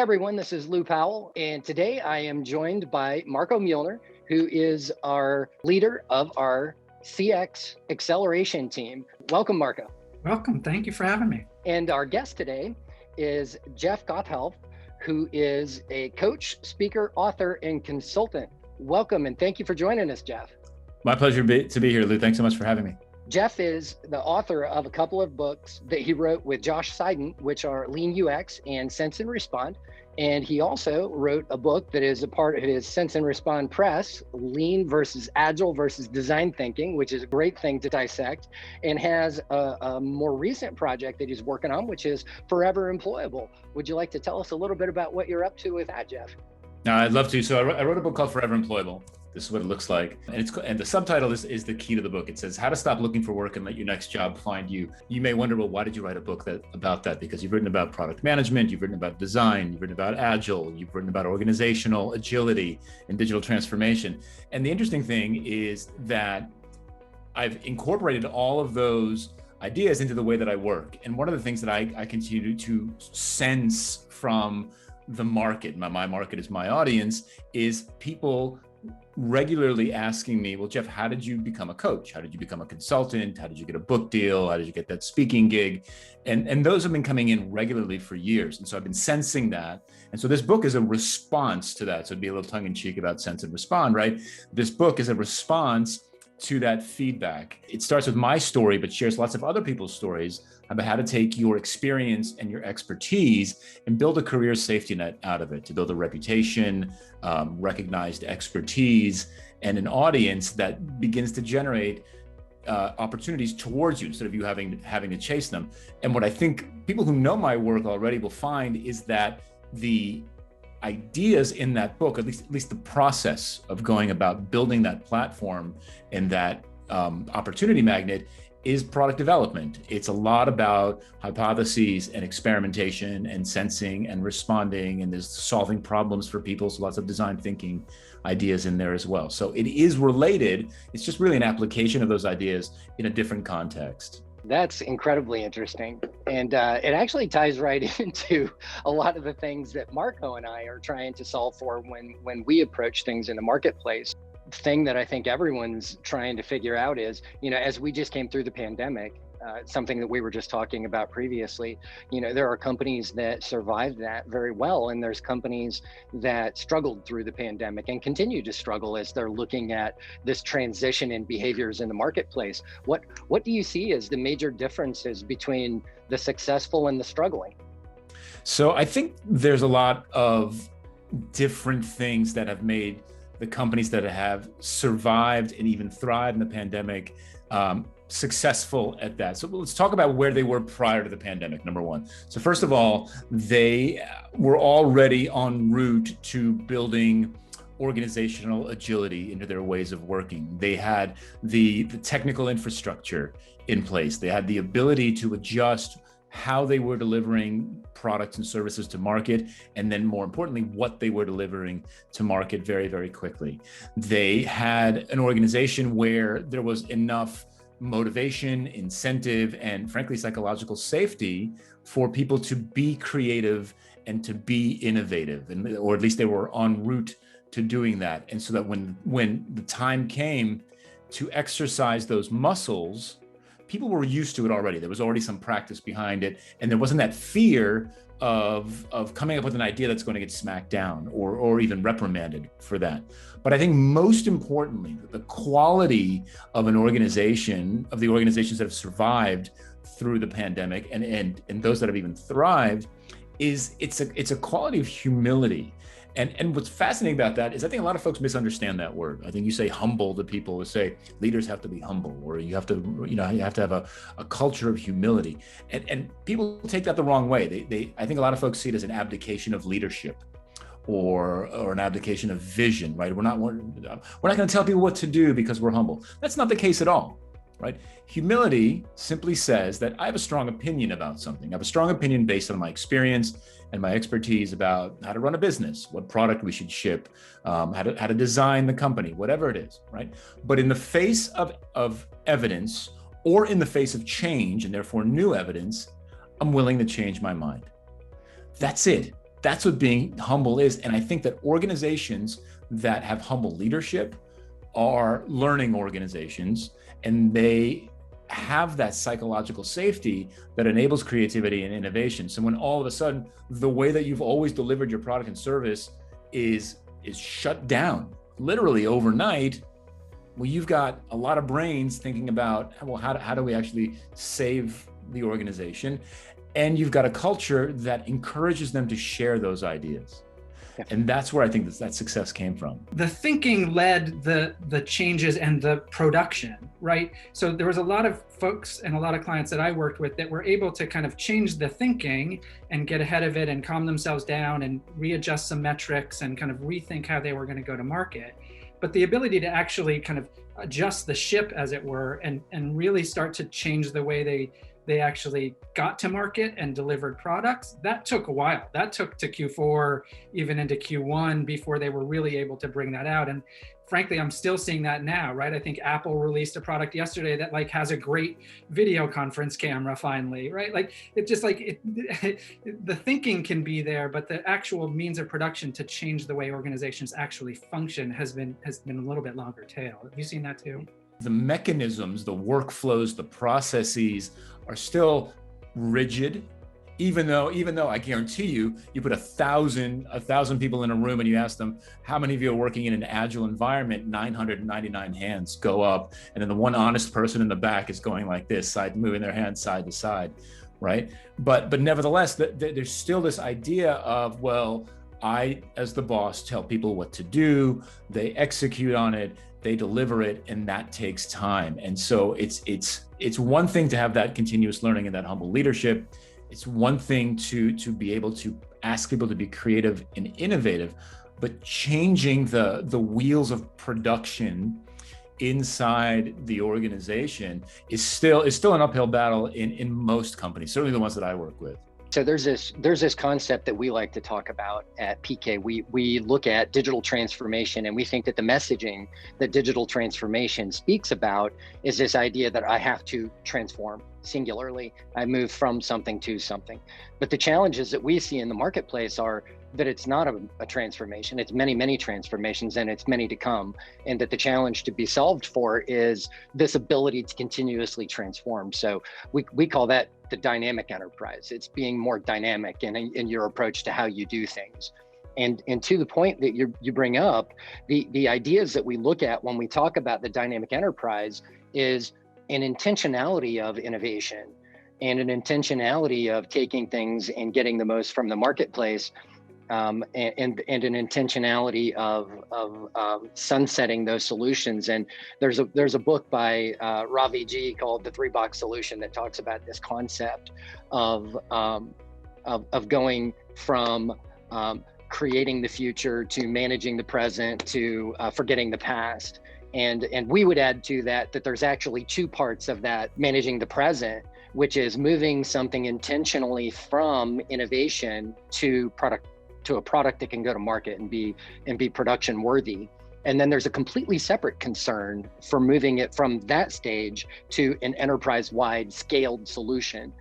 everyone, this is Lou Powell, and today I am joined by Marko Muellner, who is our leader of our CX acceleration team. Welcome, Marko. Welcome, thank you for having me. And our guest today is Jeff Gothelf, who is a coach, speaker, author, and consultant. Welcome, and thank you for joining us, Jeff. My pleasure to be here, Lou. Thanks so much for having me. Jeff is the author of a couple of books that he wrote with Josh Seiden, which are Lean UX and Sense and Respond. And he also wrote a book that is a part of his Sense and Respond press, Lean versus Agile versus Design Thinking, which is a great thing to dissect, and has a more recent project that he's working on, which is Forever Employable. Would you like to tell us a little bit about what you're up to with that, Jeff? I'd love to. So I wrote a book called Forever Employable. This is what it looks like. And the subtitle is the key to the book. It says, How to Stop Looking for Work and Let Your Next Job Find You. You may wonder, well, why did you write a book about that? Because you've written about product management, you've written about design, you've written about agile, you've written about organizational agility and digital transformation. And the interesting thing is that I've incorporated all of those ideas into the way that I work. And one of the things that I continue to sense from the market, my market is my audience, is people regularly asking me, well, Jeff, how did you become a coach? How did you become a consultant? How did you get a book deal? How did you get that speaking gig? And those have been coming in regularly for years. And so I've been sensing that. And so this book is a response to that. So it'd be a little tongue in cheek about Sense and Respond, right? This book is a response to that feedback. It starts with my story, but shares lots of other people's stories about how to take your experience and your expertise and build a career safety net out of it, to build a reputation, recognized expertise, and an audience that begins to generate opportunities towards you instead of you having to chase them. And what I think people who know my work already will find is that the ideas in that book, at least the process of going about building that platform and that opportunity magnet, is product development. It's a lot about hypotheses and experimentation and sensing and responding, and there's solving problems for people. So lots of design thinking ideas in there as well. So it is related. It's just really an application of those ideas in a different context. That's incredibly interesting. And it actually ties right into a lot of the things that Marko and I are trying to solve for when we approach things in the marketplace. Thing that I think everyone's trying to figure out is, as we just came through the pandemic, something that we were just talking about previously, there are companies that survived that very well. And there's companies that struggled through the pandemic and continue to struggle as they're looking at this transition in behaviors in the marketplace. What do you see as the major differences between the successful and the struggling? So I think there's a lot of different things that have made the companies that have survived and even thrived in the pandemic successful at that. So let's talk about where they were prior to the pandemic, number one. So first of all, they were already en route to building organizational agility into their ways of working. They had the technical infrastructure in place. They had the ability to adjust how they were delivering products and services to market, and then more importantly, what they were delivering to market very, very quickly. They had an organization where there was enough motivation, incentive, and frankly, psychological safety for people to be creative and to be innovative, or at least they were en route to doing that. And so that when the time came to exercise those muscles, people were used to it already. There was already some practice behind it. And there wasn't that fear of coming up with an idea that's going to get smacked down or even reprimanded for that. But I think most importantly, the quality of the organizations that have survived through the pandemic and those that have even thrived is it's a quality of humility. And what's fascinating about that is I think a lot of folks misunderstand that word. I think you say humble to people, who say leaders have to be humble, or you have to have a culture of humility. And people take that the wrong way. I think a lot of folks see it as an abdication of leadership or an abdication of vision, right? We're not going to tell people what to do because we're humble. That's not the case at all. Right? Humility simply says that I have a strong opinion about something. I have a strong opinion based on my experience and my expertise about how to run a business, what product we should ship, how to design the company, whatever it is, right? But in the face of evidence or in the face of change and therefore new evidence, I'm willing to change my mind. That's it. That's what being humble is. And I think that organizations that have humble leadership are learning organizations, and they have that psychological safety that enables creativity and innovation. So when all of a sudden the way that you've always delivered your product and service is shut down literally overnight, well, you've got a lot of brains thinking about, well, how do we actually save the organization? And you've got a culture that encourages them to share those ideas. And that's where I think that success came from. The thinking led the changes and the production, right? So there was a lot of folks and a lot of clients that I worked with that were able to kind of change the thinking and get ahead of it and calm themselves down and readjust some metrics and kind of rethink how they were going to go to market. But the ability to actually kind of adjust the ship, as it were, and really start to change the way they actually got to market and delivered products, that took a while. That took to Q4, even into Q1 before they were really able to bring that out. And frankly, I'm still seeing that now, right? I think Apple released a product yesterday that like has a great video conference camera finally, right? Like it just like the thinking can be there, but the actual means of production to change the way organizations actually function has been a little bit longer tail. Have you seen that too? The mechanisms, the workflows, the processes are still rigid, even though I guarantee you put 1,000 people in a room and you ask them how many of you are working in an agile environment, 999 hands go up, and then the one honest person in the back is going like this, moving their hands side to side, right? But nevertheless, there's still this idea of, well, I, as the boss, tell people what to do, they execute on it, they deliver it, and that takes time. And so it's one thing to have that continuous learning and that humble leadership. It's one thing to be able to ask people to be creative and innovative, but changing the wheels of production inside the organization is still an uphill battle in most companies, certainly the ones that I work with. So there's this concept that we like to talk about at PK. We look at digital transformation, and we think that the messaging that digital transformation speaks about is this idea that I have to transform singularly. I move from something to something. But the challenges that we see in the marketplace are that it's not a transformation, it's many transformations, and it's many to come. And that the challenge to be solved for is this ability to continuously transform. So we call that the dynamic enterprise. It's being more dynamic in your approach to how you do things. And to the point that you bring up, the ideas that we look at when we talk about the dynamic enterprise is an intentionality of innovation and an intentionality of taking things and getting the most from the marketplace. And an intentionality of sunsetting those solutions. And there's a book by Ravi G called The 3-Box Solution that talks about this concept of going from creating the future to managing the present to forgetting the past. And we would add to that there's actually two parts of that managing the present, which is moving something intentionally from innovation to a product that can go to market and be production worthy. And then there's a completely separate concern for moving it from that stage to an enterprise-wide scaled solution